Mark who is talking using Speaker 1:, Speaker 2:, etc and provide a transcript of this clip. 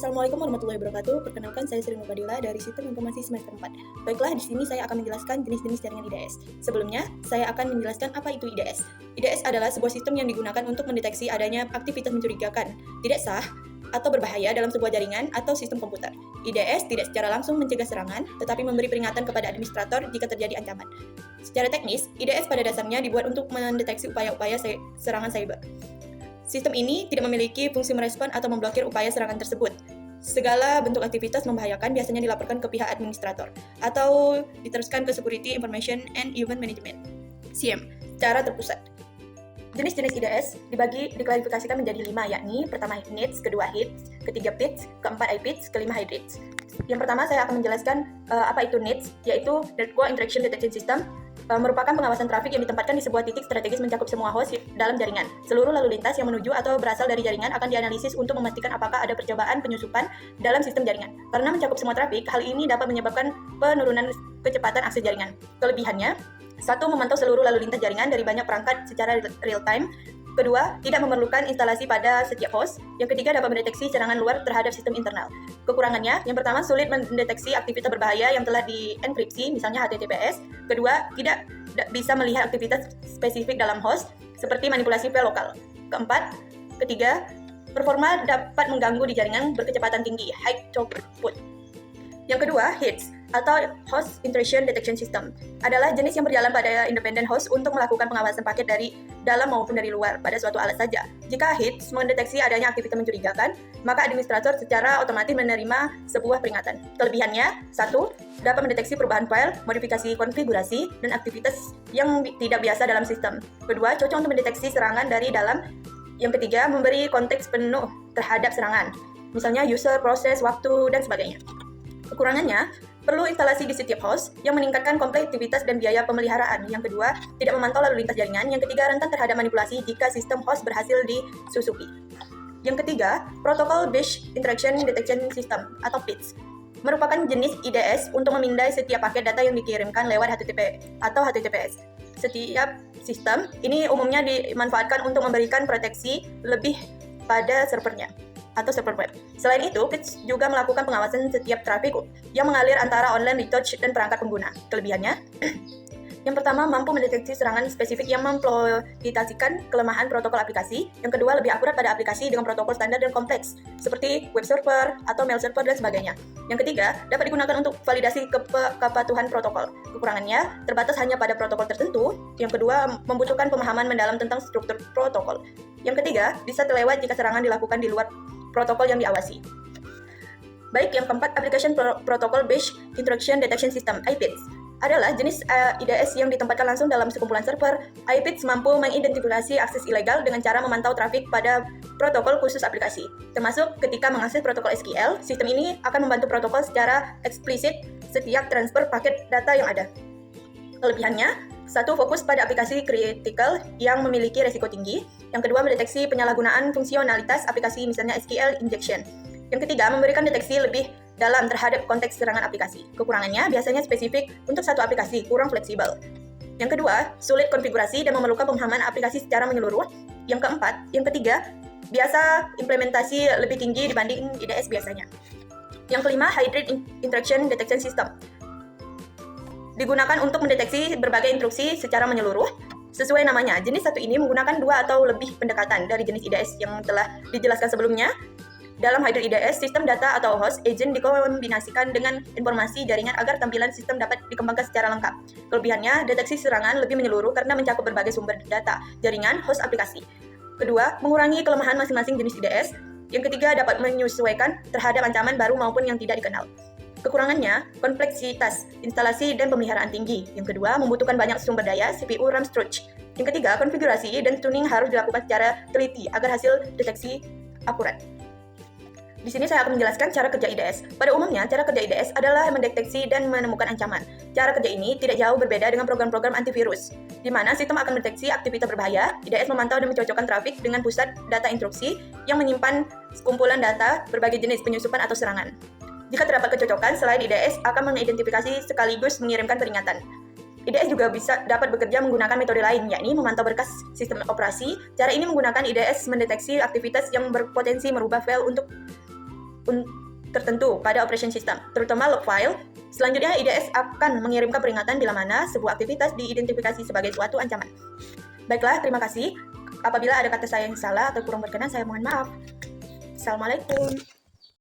Speaker 1: Assalamualaikum warahmatullahi wabarakatuh. Perkenalkan, saya Sri Nurfadila dari Sistem Informasi semester 4. Baiklah, di sini saya akan menjelaskan jenis-jenis jaringan IDS. Sebelumnya, saya akan menjelaskan apa itu IDS. IDS adalah sebuah sistem yang digunakan untuk mendeteksi adanya aktivitas mencurigakan, tidak sah, atau berbahaya dalam sebuah jaringan atau sistem komputer. IDS tidak secara langsung mencegah serangan, tetapi memberi peringatan kepada administrator jika terjadi ancaman. Secara teknis, IDS pada dasarnya dibuat untuk mendeteksi upaya-upaya serangan cyber. Sistem ini tidak memiliki fungsi merespon atau memblokir upaya serangan tersebut. Segala bentuk aktivitas membahayakan biasanya dilaporkan ke pihak administrator atau diteruskan ke Security Information and Event Management (SIEM) secara terpusat. Jenis-jenis IDS diklarifikasikan menjadi 5, yakni pertama NIDS, kedua HIDS, ketiga PIDS, keempat IPIDS, kelima HYDRIDS. Yang pertama saya akan menjelaskan apa itu NIDS, yaitu Network Interaction Detection System. Merupakan pengawasan trafik yang ditempatkan di sebuah titik strategis mencakup semua host dalam jaringan. Seluruh lalu lintas yang menuju atau berasal dari jaringan akan dianalisis untuk memastikan apakah ada percobaan penyusupan dalam sistem jaringan. Karena mencakup semua trafik, hal ini dapat menyebabkan penurunan kecepatan akses jaringan. Kelebihannya, 1. Memantau seluruh lalu lintas jaringan dari banyak perangkat secara real time. Kedua, tidak memerlukan instalasi pada setiap host. Yang ketiga, dapat mendeteksi serangan luar terhadap sistem internal. Kekurangannya, yang pertama, sulit mendeteksi aktivitas berbahaya yang telah dienkripsi, misalnya HTTPS. Kedua, tidak bisa melihat aktivitas spesifik dalam host, seperti manipulasi file lokal. Ketiga, performa dapat mengganggu di jaringan berkecepatan tinggi, high throughput. Yang kedua, HIDS atau Host Intrusion Detection System adalah jenis yang berjalan pada independent host untuk melakukan pengawasan paket dari dalam maupun dari luar pada suatu alat saja. Jika HIDS mendeteksi adanya aktivitas mencurigakan, maka administrator secara otomatis menerima sebuah peringatan. Kelebihannya, 1. Dapat mendeteksi perubahan file, modifikasi konfigurasi, dan aktivitas yang tidak biasa dalam sistem. Kedua, cocok untuk mendeteksi serangan dari dalam. Yang ketiga, memberi konteks penuh terhadap serangan, misalnya user, proses, waktu, dan sebagainya. Kekurangannya, perlu instalasi di setiap host yang meningkatkan kompleksitas dan biaya pemeliharaan. Yang kedua, tidak memantau lalu lintas jaringan. Yang ketiga, rentan terhadap manipulasi jika sistem host berhasil disusupi. Yang ketiga, Protocol Based Interaction Detection System atau PIDS merupakan jenis IDS untuk memindai setiap paket data yang dikirimkan lewat HTTP atau HTTPS. Setiap sistem ini umumnya dimanfaatkan untuk memberikan proteksi lebih pada servernya atau server web. Selain itu, PIDS juga melakukan pengawasan setiap trafik yang mengalir antara online retouch dan perangkat pengguna. Kelebihannya, yang pertama, mampu mendeteksi serangan spesifik yang memploitasikan kelemahan protokol aplikasi. Yang kedua, lebih akurat pada aplikasi dengan protokol standar dan kompleks, seperti web server atau mail server dan sebagainya. Yang ketiga, dapat digunakan untuk validasi kepatuhan protokol. Kekurangannya, terbatas hanya pada protokol tertentu. Yang kedua, membutuhkan pemahaman mendalam tentang struktur protokol. Yang ketiga, bisa terlewat jika serangan dilakukan di luar protokol yang diawasi. Baik, yang keempat, Application Protocol Based Intrusion Detection System (IPIDS) adalah jenis IDS yang ditempatkan langsung dalam sekumpulan server. IPIDS mampu mengidentifikasi akses ilegal dengan cara memantau trafik pada protokol khusus aplikasi, termasuk ketika mengakses protokol SQL. Sistem ini akan membantu protokol secara eksplisit setiap transfer paket data yang ada. Kelebihannya, 1. Fokus pada aplikasi kritikal yang memiliki resiko tinggi. Yang kedua, mendeteksi penyalahgunaan fungsionalitas aplikasi, misalnya SQL injection. Yang ketiga, memberikan deteksi lebih dalam terhadap konteks serangan aplikasi. Kekurangannya biasanya spesifik untuk satu aplikasi, kurang fleksibel. Yang kedua, sulit konfigurasi dan memerlukan pemahaman aplikasi secara menyeluruh. Yang keempat, yang ketiga, biasa implementasi lebih tinggi dibanding IDS biasanya. Yang kelima, Hybrid Interaction Detection System digunakan untuk mendeteksi berbagai intrusi secara menyeluruh. Sesuai namanya, jenis satu ini menggunakan 2 atau lebih pendekatan dari jenis IDS yang telah dijelaskan sebelumnya. Dalam Hybrid IDS, sistem data atau host agent dikombinasikan dengan informasi jaringan agar tampilan sistem dapat dikembangkan secara lengkap. Kelebihannya, deteksi serangan lebih menyeluruh karena mencakup berbagai sumber data, jaringan, host aplikasi. Kedua, mengurangi kelemahan masing-masing jenis IDS. Yang ketiga, dapat menyesuaikan terhadap ancaman baru maupun yang tidak dikenal. Kekurangannya, kompleksitas, instalasi, dan pemeliharaan tinggi. Yang kedua, membutuhkan banyak sumber daya, CPU, RAM, storage. Yang ketiga, konfigurasi dan tuning harus dilakukan secara teliti agar hasil deteksi akurat. Di sini saya akan menjelaskan cara kerja IDS. Pada umumnya, cara kerja IDS adalah mendeteksi dan menemukan ancaman. Cara kerja ini tidak jauh berbeda dengan program-program antivirus, di mana sistem akan mendeteksi aktivitas berbahaya. IDS memantau dan mencocokkan trafik dengan pusat data instruksi yang menyimpan kumpulan data berbagai jenis penyusupan atau serangan. Jika terdapat kecocokan, selain IDS akan mengidentifikasi sekaligus mengirimkan peringatan. IDS juga dapat bekerja menggunakan metode lain, yakni memantau berkas sistem operasi. Cara ini menggunakan IDS mendeteksi aktivitas yang berpotensi merubah file untuk tertentu pada operation system, terutama log file. Selanjutnya, IDS akan mengirimkan peringatan bila mana sebuah aktivitas diidentifikasi sebagai suatu ancaman. Baiklah, terima kasih. Apabila ada kata saya yang salah atau kurang berkenan, saya mohon maaf. Assalamualaikum.